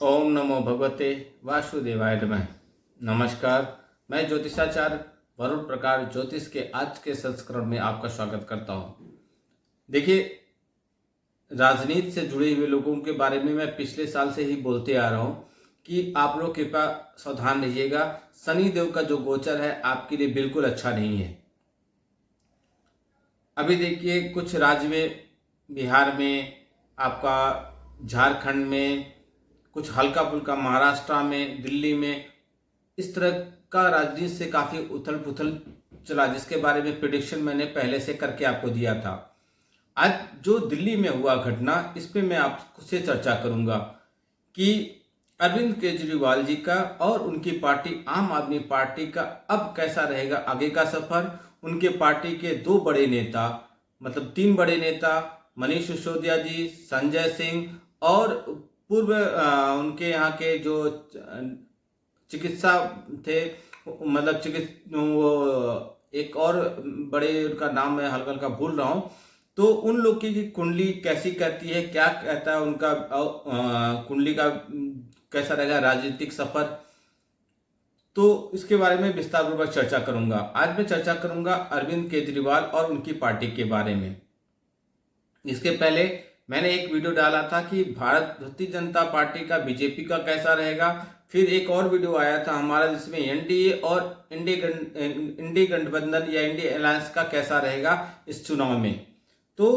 ओम नमो भगवते वासुदेवाय नमः। नमस्कार, मैं ज्योतिषाचार्य वरुण प्रकाश ज्योतिष के आज के संस्करण में आपका स्वागत करता हूं। देखिए, राजनीति से जुड़े हुए लोगों के बारे में मैं पिछले साल से ही बोलते आ रहा हूं कि आप लोग कृपया सावधान रहिएगा। शनि देव का जो गोचर है आपके लिए बिल्कुल अच्छा नहीं है। अभी देखिए, कुछ राज्य में, बिहार में, आपका झारखंड में, कुछ हल्का फुल्का महाराष्ट्र में, दिल्ली में, इस तरह का राजनीति से काफ़ी उथल पुथल चला, जिसके बारे में प्रिडिक्शन मैंने पहले से करके आपको दिया था। आज जो दिल्ली में हुआ घटना, इस पे मैं आपसे चर्चा करूंगा कि अरविंद केजरीवाल जी का और उनकी पार्टी आम आदमी पार्टी का अब कैसा रहेगा आगे का सफर। उनके पार्टी के दो बड़े नेता, मतलब तीन बड़े नेता, मनीष सिसोदिया जी, संजय सिंह और पूर्व उनके यहाँ के जो चिकित्सा थे, मतलब वो एक और बड़े, उनका नाम मैं हल्का हल्का भूल रहा हूँ। तो उन लोग की कुंडली कैसी कहती है, क्या कहता है उनका कुंडली का कैसा रहेगा राजनीतिक सफर, तो इसके बारे में विस्तार पूर्वक चर्चा करूंगा। आज मैं चर्चा करूंगा अरविंद केजरीवाल और उनकी पार्टी के बारे में। इसके पहले मैंने एक वीडियो डाला था कि भारतीय जनता पार्टी का बीजेपी का कैसा रहेगा। फिर एक और वीडियो आया था हमारा जिसमें एनडीए और इंडी गठबंधन या इंडी अलायंस का कैसा रहेगा इस चुनाव में। तो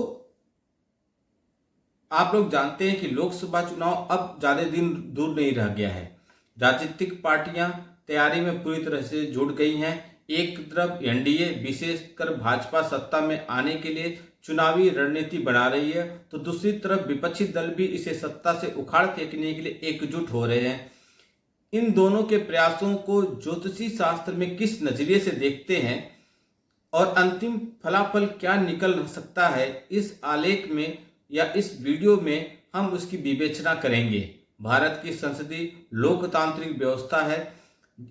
आप लोग जानते हैं कि लोकसभा चुनाव अब ज्यादा दिन दूर नहीं रह गया है। राजनीतिक पार्टियां तैयारी में पूरी तरह से जुट गई हैं। एक तरफ एनडीए, विशेषकर भाजपा, सत्ता में आने के लिए चुनावी रणनीति बना रही है, तो दूसरी तरफ विपक्षी दल भी इसे सत्ता से उखाड़ फेंकने के लिए एकजुट हो रहे हैं। इन दोनों के प्रयासों को ज्योतिषी शास्त्र में किस नजरिए से देखते हैं और अंतिम फलाफल क्या निकल सकता है, इस आलेख में या इस वीडियो में हम उसकी विवेचना करेंगे। भारत की संसदीय लोकतांत्रिक व्यवस्था है,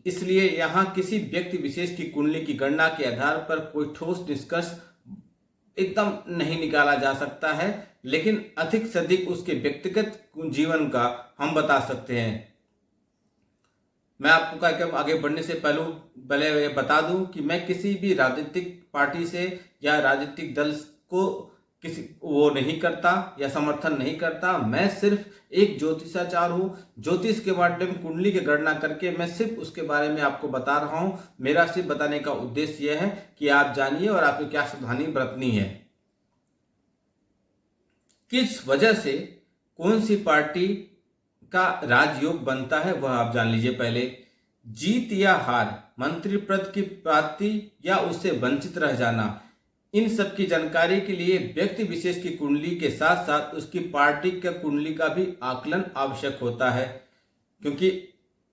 इसलिए यहाँ किसी व्यक्ति विशेष की कुंडली की गणना के आधार पर कोई ठोस निष्कर्ष एकदम नहीं निकाला जा सकता है, लेकिन अधिक से अधिक उसके व्यक्तिगत जीवन का हम बता सकते हैं। मैं आपको कार्यक्रम आगे बढ़ने से पहले ये बता दूं कि मैं किसी भी राजनीतिक पार्टी से या राजनीतिक दल को किसी वो नहीं करता या समर्थन नहीं करता। मैं सिर्फ एक ज्योतिषाचार्य हूँ। ज्योतिष के माध्यम कुंडली की गणना करके मैं सिर्फ उसके बारे में आपको बता रहा हूँ। मेरा सिर्फ बताने का उद्देश्य यह है कि आप जानिए और आपको क्या सावधानी बरतनी है। किस वजह से कौन सी पार्टी का राजयोग बनता है वह आप जान लीजिए। पहले, जीत या हार, मंत्री पद की प्राप्ति या उससे वंचित रह जाना, इन सब की जानकारी के लिए व्यक्ति विशेष की कुंडली के साथ साथ उसकी पार्टी का कुंडली का भी आकलन आवश्यक होता है। क्योंकि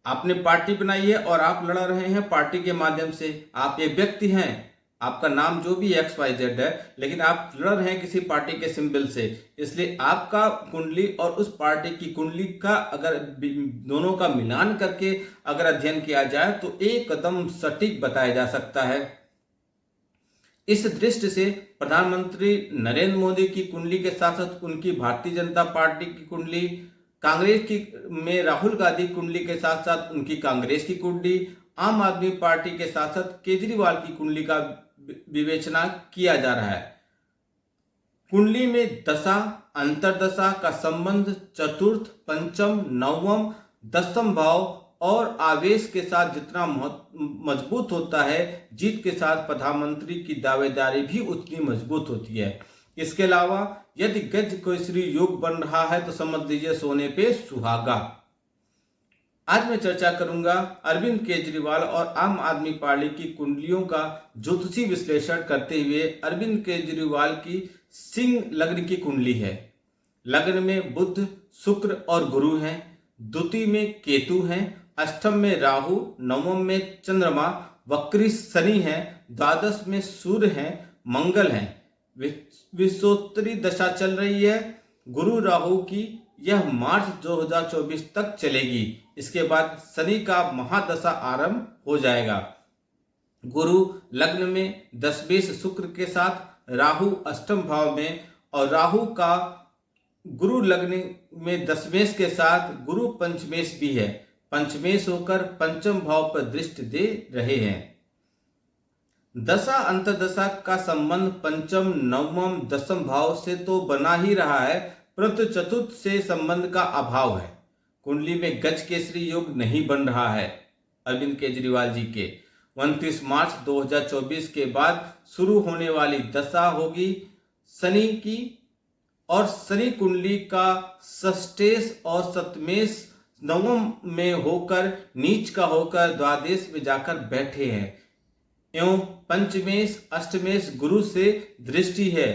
आपने पार्टी बनाई है और आप लड़ रहे हैं पार्टी के माध्यम से। आप एक व्यक्ति हैं, आपका नाम जो भी XYZ है, लेकिन आप लड़ रहे हैं किसी पार्टी के सिंबल से, इसलिए आपका कुंडली और उस पार्टी की कुंडली का अगर दोनों का मिलान करके अगर अध्ययन किया जाए तो एकदम सटीक बताया जा सकता है। इस दृष्टि से प्रधानमंत्री नरेंद्र मोदी की कुंडली के साथ साथ उनकी भारतीय जनता पार्टी की कुंडली, कांग्रेस की में राहुल गांधी कुंडली के साथ साथ उनकी कांग्रेस की कुंडली, आम आदमी पार्टी के साथ साथ केजरीवाल की कुंडली का विवेचना किया जा रहा है। कुंडली में दशा, अंतरदशा का संबंध चतुर्थ, पंचम, नवम, दसम भाव और आवेश के साथ जितना मजबूत होता है, जीत के साथ प्रधानमंत्री की दावेदारी भी उतनी मजबूत होती है। इसके अलावा यदि गज कोई योग बन रहा है तो समझ लीजिए सोने पे सुहागा। आज मैं चर्चा करूंगा अरविंद केजरीवाल और आम आदमी पार्टी की कुंडलियों का ज्योतिषी विश्लेषण करते हुए। अरविंद केजरीवाल की सिंह लग्न की कुंडली है। लग्न में बुध, शुक्र और गुरु हैं। द्वितीय में केतु हैं। अष्टम में राहु, नवम में चंद्रमा, वक्री शनि है, द्वादश में सूर्य हैं, मंगल हैं। विश्वोत्तरी दशा चल रही है गुरु राहु की, यह मार्च 2024 तक चलेगी। इसके बाद शनि का महादशा आरंभ हो जाएगा। गुरु लग्न में दशमेश शुक्र के साथ, राहु अष्टम भाव में, और राहु का गुरु लग्न में दशमेश के साथ गुरु पंचमेश भी है। पंचमेश होकर पंचम भाव पर दृष्टि दे रहे हैं। दशा अंतर्दशा का संबंध पंचम, नवम, दसम भाव से तो बना ही रहा है, परंतु चतुर्थ से संबंध का अभाव है। कुंडली में गज केसरी योग नहीं बन रहा है। अरविंद केजरीवाल जी के 29 मार्च 2024 के बाद शुरू होने वाली दशा होगी शनि की, और शनि कुंडली का षष्ठेश और सप्तमेश नवम में होकर नीच का होकर द्वादश में जाकर बैठे हैं। एवं पंचमेश अष्टमेश गुरु से दृष्टि है।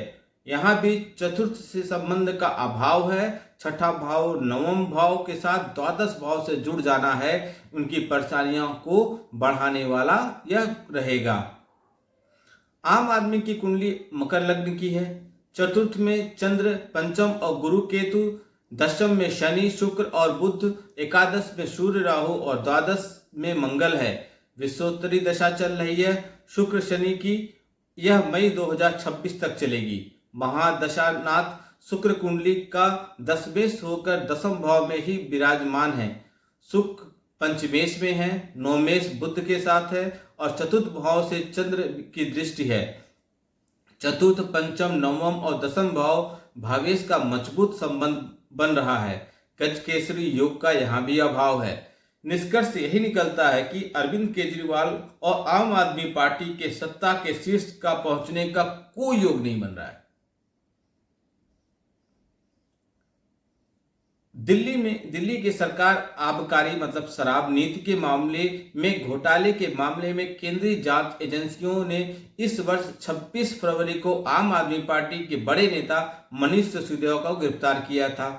यहाँ भी चतुर्थ से संबंध का अभाव है। छठा भाव नवम भाव के साथ द्वादश भाव से जुड़ जाना है। उनकी परेशानियों को बढ़ाने वाला यह रहेगा। आम आदमी की कुंडली मकर लग्न की है। चतुर्थ में चंद्र, पंचम और गुरु केतु, दशम में शनि शुक्र और बुध, एकादश में सूर्य राहु और द्वादश में मंगल है। विश्वोत्तरी दशा चल रही है शुक्र शनि की। यह मई 2026 तक चलेगी। महादशानाथ शुक्र कुंडली का दशमेश होकर दसम भाव में ही विराजमान है। शुक्र पंचमेश में है, नौमेश बुध के साथ है और चतुर्थ भाव से चंद्र की दृष्टि है। चतुर्थ, पंचम, नवम और दसम भाव भावेश का मजबूत संबंध बन रहा है। गज केसरी योग का यहाँ भी अभाव है। निष्कर्ष यही निकलता है कि अरविंद केजरीवाल और आम आदमी पार्टी के सत्ता के शीर्ष का पहुंचने का कोई योग नहीं बन रहा है। दिल्ली की सरकार आबकारी मतलब शराब नीति के मामले में, घोटाले के मामले में केंद्रीय जांच एजेंसियों ने इस वर्ष 26 फरवरी को आम आदमी पार्टी के बड़े नेता मनीष सिसोदिया को गिरफ्तार किया था।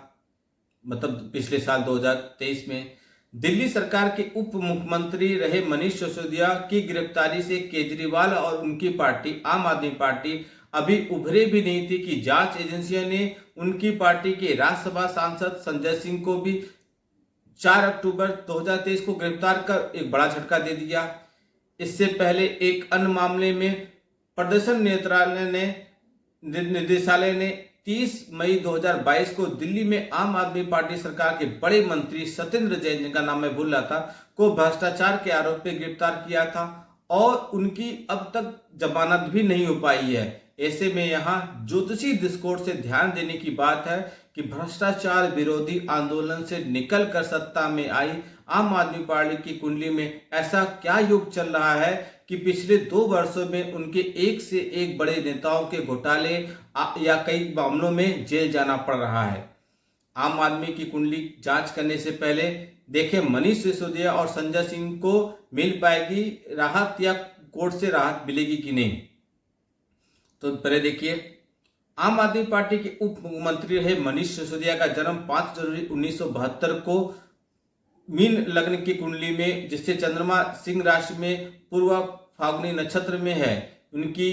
मतलब पिछले साल 2023 में दिल्ली सरकार के उप मुख्यमंत्री रहे मनीष सिसोदिया की गिरफ्तारी से केजरीवाल और उनकी पार्टी आम आदमी पार्टी अभी उभरे भी नहीं थी कि जांच एजेंसियों ने उनकी पार्टी के राज्यसभा सांसद संजय सिंह को भी 4 अक्टूबर 2023 को गिरफ्तार कर एक बड़ा झटका दे दिया। इससे पहले एक अन्य मामले में प्रदर्शन निदेशालय ने 30 मई 2022 को दिल्ली में आम आदमी पार्टी सरकार के बड़े मंत्री सत्येंद्र जैन, जिनका नाम मैं भूल रहा था, को भ्रष्टाचार के आरोप में गिरफ्तार किया था और उनकी अब तक जमानत भी नहीं हो पाई है। ऐसे में यहाँ ज्योतिषी दृष्टिकोण से ध्यान देने की बात है कि भ्रष्टाचार विरोधी आंदोलन से निकलकर सत्ता में आई आम आदमी पार्टी की कुंडली में ऐसा क्या योग चल रहा है कि पिछले 2 वर्षों में उनके एक से एक बड़े नेताओं के घोटाले या कई मामलों में जेल जाना पड़ रहा है। आम आदमी की कुंडली जांच करने से पहले देखें मनीष सिसोदिया और संजय सिंह को मिल पाएगी राहत या कोर्ट से राहत मिलेगी कि नहीं। तो पहले देखिए, आम आदमी पार्टी के उप मुख्यमंत्री रहे मनीष सिसोदिया का जन्म 5 जनवरी 1972 को मीन लग्न की कुंडली में, जिससे चंद्रमा सिंह राशि में पूर्व फाल्गुनी नक्षत्र में है। उनकी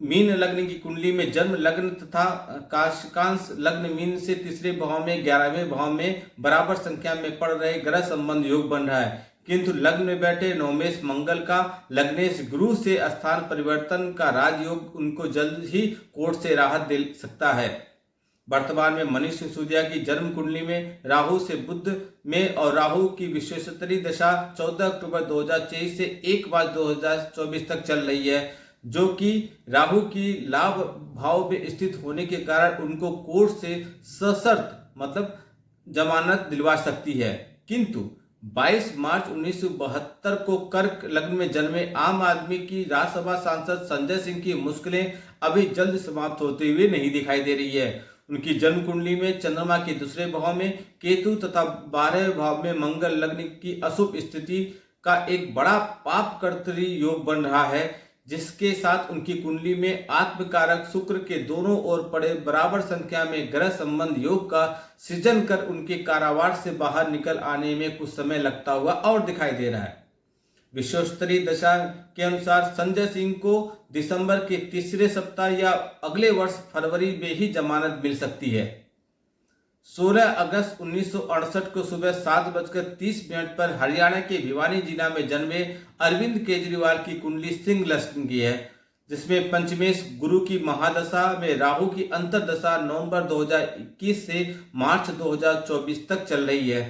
मीन लग्न की कुंडली में जन्म लग्न तथा काशकांश लग्न मीन से तीसरे भाव में 11वें भाव में बराबर संख्या में पड़ रहे ग्रह संबंध योग बन रहा है, किंतु लग्न में बैठे नवमेश मंगल का लग्नेश गुरु से स्थान परिवर्तन का राजयोग उनको जल्द ही कोर्ट से राहत दे सकता है। वर्तमान में मनीष सिसोदिया की जन्म कुंडली में राहु से बुध में और राहु की विश्वोत्तरी दशा 14 अक्टूबर 2023 से 1 मार्च 2024 तक चल रही है, जो कि राहु की लाभ भाव में स्थित होने के कारण उनको कोर्ट से सशर्त मतलब जमानत दिलवा सकती है। किंतु 22 मार्च 1972 को कर्क लग्न में जन्मे आम आदमी की राज्यसभा सांसद संजय सिंह की मुश्किलें अभी जल्द समाप्त होते हुए नहीं दिखाई दे रही है। उनकी जन्म कुंडली में चंद्रमा के दूसरे भाव में केतु तथा 12वें भाव में मंगल लग्न की अशुभ स्थिति का एक बड़ा पाप कर्तरी योग बन रहा है, जिसके साथ उनकी कुंडली में आत्मकारक शुक्र के दोनों ओर पड़े बराबर संख्या में ग्रह संबंध योग का सृजन कर उनके कारावास से बाहर निकल आने में कुछ समय लगता हुआ और दिखाई दे रहा है। विश्वोत्तरी दशा के अनुसार संजय सिंह को दिसंबर के तीसरे सप्ताह या अगले वर्ष फरवरी में ही जमानत मिल सकती है। 16 अगस्त 1968 को सुबह 7:30 पर हरियाणा के भिवानी जिला में जन्मे अरविंद केजरीवाल की कुंडली सिंह लग्न की है। जिसमें पंचमेश गुरु की महादशा में राहु की अंतर्दशा नवंबर 2021 से मार्च 2024 तक चल रही है।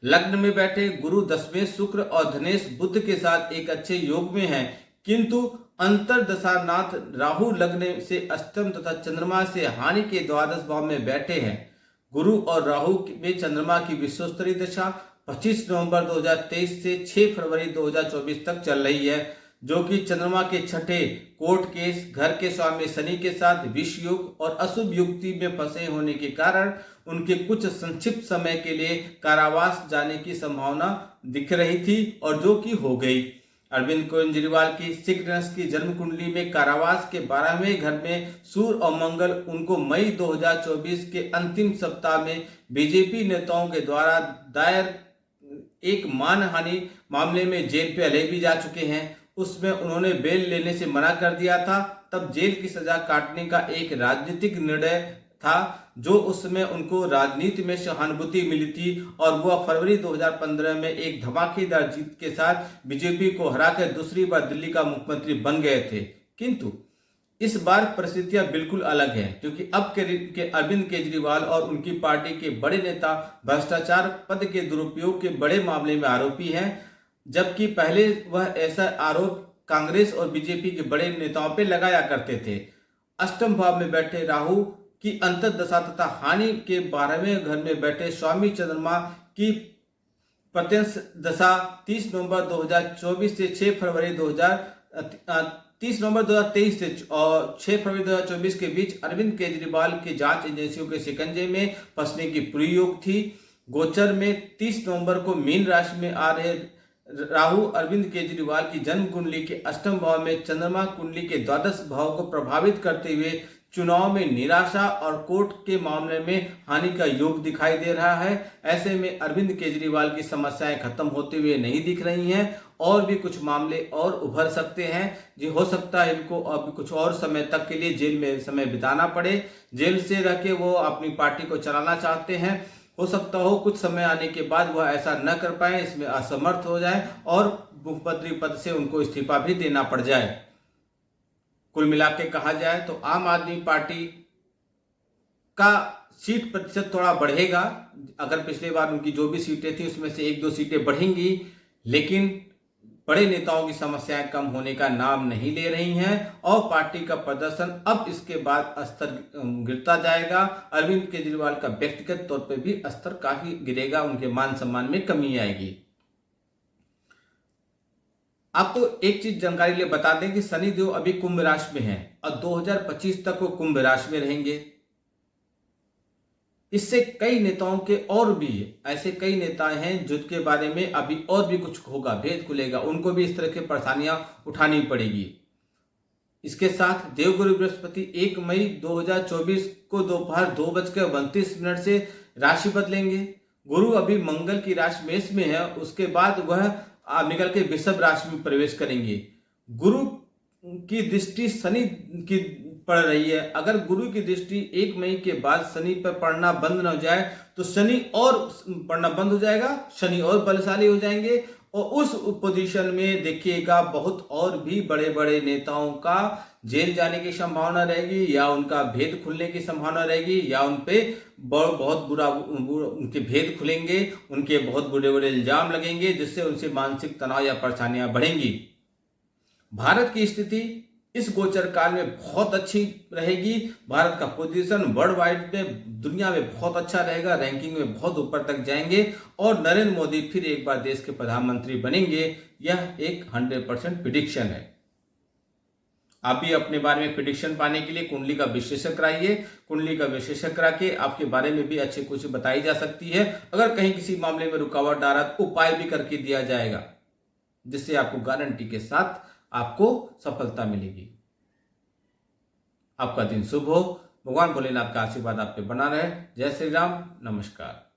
लग्न में बैठे गुरु दशमेश शुक्र और धनेश बुध के साथ एक अच्छे योग में हैं, किंतु अंतर्दशानाथ राहु लग्न से अष्टम तथा चंद्रमा से हानि के द्वादश भाव में बैठे हैं। गुरु और राहु में चंद्रमा की विश्वस्तरीय दशा 25 नवंबर 2023 से 6 फरवरी 2024 तक चल रही है, जो कि चंद्रमा के छठे कोर्ट केस घर के स्वामी शनि के साथ विष योग और अशुभ युक्ति में फंसे होने के कारण उनके कुछ संक्षिप्त समय के लिए कारावास जाने की संभावना दिख रही थी, और जो कि हो गई। अरविंद केजरीवाल की सिख नस्ल की जन्म कुंडली में कारावास के 12वें घर में सूर्य और मंगल उनको मई 2024 के अंतिम सप्ताह में बीजेपी नेताओं के द्वारा दायर एक मानहानि मामले में जेल पहले भी जा चुके हैं। उसमें उन्होंने बेल लेने से मना कर दिया था। तब जेल की सजा काटने का एक राजनीतिक निर्णय था, जो उसमें उनको राजनीति में सहानुभूति मिली थी, और वह फरवरी 2015 में एक धमाकेदार जीत के साथ बीजेपी को हराकर दूसरी बार दिल्ली का मुख्यमंत्री बन गए थे। किंतु इस बार परिस्थितियां बिल्कुल अलग हैं, क्योंकि अब के अरविंद केजरीवाल और उनकी पार्टी के बड़े नेता भ्रष्टाचार पद के दुरुपयोग के बड़े मामले में आरोपी हैं, जबकि पहले वह ऐसा आरोप कांग्रेस और बीजेपी के बड़े नेताओं पर लगाया करते थे। अष्टम भाव में बैठे राहु की अंतर्दशा तथा हानि के 12वें घर में बैठे स्वामी चंद्रमा की प्रत्यंश दशा 30 नवंबर 2024 से 6 फरवरी 30 नवंबर 2023 से और 6 फरवरी 2024 के बीच अरविंद केजरीवाल के जांच एजेंसियों के शिकंजे में फंसने की पूरी योग थी। गोचर में 30 नवंबर को मीन राशि में आ रहे राहु अरविंद केजरीवाल की जन्म कुंडली के अष्टम भाव में चंद्रमा कुंडली के द्वादश भाव को प्रभावित करते हुए चुनाव में निराशा और कोर्ट के मामले में हानि का योग दिखाई दे रहा है। ऐसे में अरविंद केजरीवाल की समस्याएं खत्म होते हुए नहीं दिख रही हैं, और भी कुछ मामले और उभर सकते हैं। जी हो सकता है इनको अब कुछ और समय तक के लिए जेल में समय बिताना पड़े। जेल से रह के वो अपनी पार्टी को चलाना चाहते हैं। हो सकता हो कुछ समय आने के बाद वह ऐसा न कर पाए, इसमें असमर्थ हो जाए और मुख्यमंत्री पद से उनको इस्तीफा भी देना पड़ जाए। कुल मिला के कहा जाए तो आम आदमी पार्टी का सीट प्रतिशत थोड़ा बढ़ेगा। अगर पिछले बार उनकी जो भी सीटें थी उसमें से 1-2 सीटें बढ़ेंगी, लेकिन बड़े नेताओं की समस्याएं कम होने का नाम नहीं ले रही हैं, और पार्टी का प्रदर्शन अब इसके बाद स्तर गिरता जाएगा। अरविंद केजरीवाल का व्यक्तिगत तौर पर भी स्तर काफी गिरेगा, उनके मान सम्मान में कमी आएगी। आपको एक चीज जानकारी लिए बता दें कि शनि देव अभी कुंभ राशि में हैं और 2025 तक वो कुंभ राशि में रहेंगे। इससे कई नेताओं के और भी ऐसे कई नेता हैं जिनके बारे में अभी और भी कुछ होगा, भेद खुलेगा, उनको भी इस तरह की परेशानियां उठानी पड़ेगी। इसके साथ देवगुरु बृहस्पति 1 मई 2024 को दोपहर 2:32 से राशि बदलेंगे। गुरु अभी मंगल की राशि मेष में है, उसके बाद वह निकल के वृषभ राशि में प्रवेश करेंगे। गुरु की दृष्टि शनि की पड़ रही है। अगर गुरु की दृष्टि 1 मई के बाद शनि पर पड़ना बंद न हो जाए तो शनि और पड़ना बंद हो जाएगा, शनि और बलशाली हो जाएंगे, और उस पोजीशन में देखिएगा बहुत और भी बड़े बड़े नेताओं का जेल जाने की संभावना रहेगी, या उनका भेद खुलने की संभावना रहेगी, या उन पे बहुत बुरा उनके भेद खुलेंगे, उनके बहुत बुरे बुरे इल्जाम लगेंगे, जिससे उनसे मानसिक तनाव या परेशानियां बढ़ेंगी। भारत की स्थिति इस गोचर काल में बहुत अच्छी रहेगी। भारत का पोजीशन वर्ल्ड वाइड में दुनिया में बहुत अच्छा रहेगा, रैंकिंग में बहुत ऊपर तक जाएंगे, और नरेंद्र मोदी फिर एक बार देश के प्रधानमंत्री बनेंगे। यह एक 100% प्रिडिक्शन है। आप भी अपने बारे में प्रिडिक्शन पाने के लिए कुंडली का विश्लेषण कराइए। कुंडली का विश्लेषण करा के आपके बारे में भी अच्छी कुछ बताई जा सकती है। अगर कहीं किसी मामले में रुकावट आ रहा तो उपाय भी करके दिया जाएगा, जिससे आपको गारंटी के साथ आपको सफलता मिलेगी। आपका दिन शुभ हो। भगवान भोलेनाथ का आशीर्वाद आप पे बना रहे। जय श्री राम। नमस्कार।